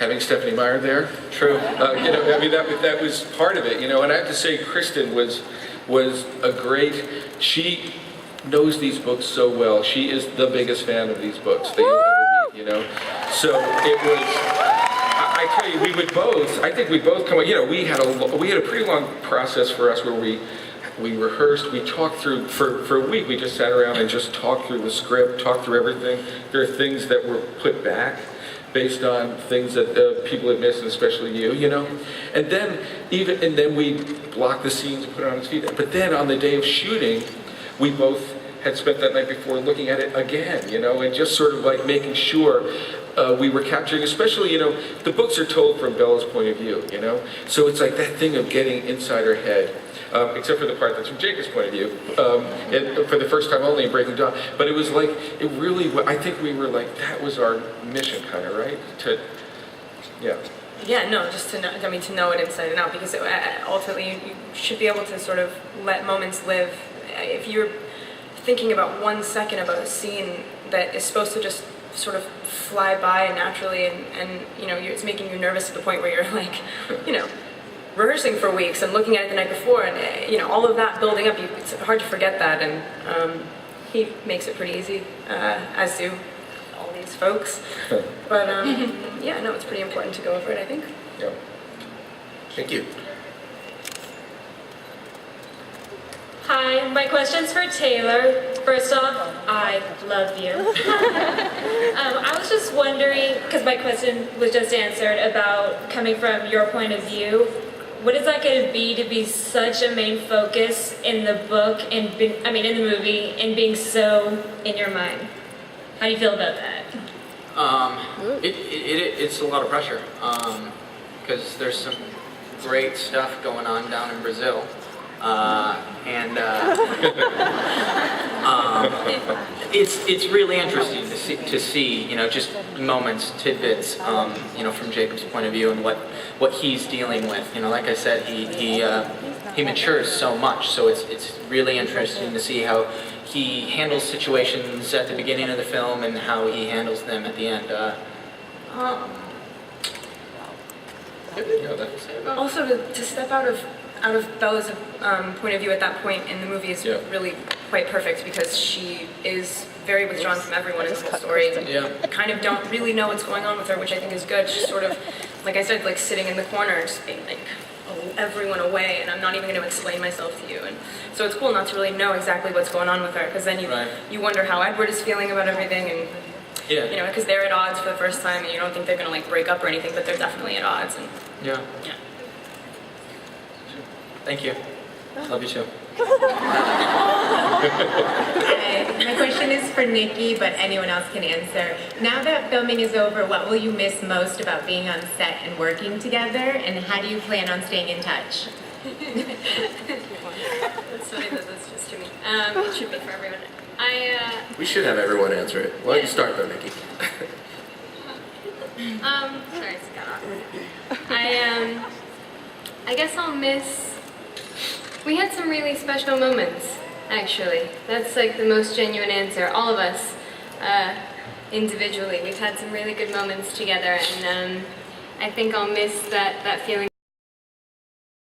having Stephanie Meyer there. True. You know, I mean, that was part of it, you know, and I have to say Kristen was a great, she knows these books so well. She is the biggest fan of these books that you'll ever meet, you know. So it was, I tell you, we would both, I think we both come, you know, we had a pretty long process for us where we rehearsed, we talked through, for a week we just sat around and just talked through the script, talked through everything. There are things that were put back based on things that people had missed, and especially you know. And then we blocked the scenes and put it on its feet. But then on the day of shooting, we both had spent that night before looking at it again, you know, and just sort of like making sure we were capturing, especially, you know, the books are told from Bella's point of view, you know. So it's like that thing of getting inside her head. Except for the part that's from Jacob's point of view, for the first time only in Breaking Dawn. But it was like, it really, I think we were like, that was our mission kind of, right? Yeah, no, just to know, I mean, to know it inside and out, because ultimately you should be able to sort of let moments live. If you're thinking about 1 second about a scene that is supposed to just sort of fly by naturally, and you know, it's making you nervous to the point where you're like, you know, rehearsing for weeks and looking at it the night before, and you know, all of that building up, it's hard to forget that, and he makes it pretty easy, as do all these folks. But yeah, no, it's pretty important to go over it, I think. Yeah. Thank you. Hi, my question's for Taylor. First off, I love you. I was just wondering, because my question was just answered about coming from your point of view, what is that going to be such a main focus in the book, and in the movie, and being so in your mind? How do you feel about that? It's a lot of pressure, because there's some great stuff going on down in Brazil, it's really interesting to see, you know, just moments, tidbits, you know, from Jacob's point of view and what he's dealing with. You know, like I said, he matures so much, so it's really interesting to see how he handles situations at the beginning of the film and how he handles them at the end. Also, to step out of Bella's point of view at that point in the movie is really quite perfect, because she is very withdrawn from everyone in the story. And kind of don't really know what's going on with her, which I think is good. She's sort of, like I said, like sitting in the corner, just being like, oh, everyone away, and I'm not even going to explain myself to you. And so it's cool not to really know exactly what's going on with her, because then you wonder how Edward is feeling about everything, and you know, because they're at odds for the first time, and you don't think they're going to like break up or anything, but they're definitely at odds. And yeah. Thank you. Love you too. Hi, my question is for Nikki, but anyone else can answer. Now that filming is over, what will you miss most about being on set and working together, and how do you plan on staying in touch? That's funny that that's just to me. It should be for everyone. We should have everyone answer it. Why don't you start though, Nikki? Sorry, Scott. I guess I'll miss. We had some really special moments, actually. That's like the most genuine answer. All of us, individually, we've had some really good moments together, and I think I'll miss that feeling.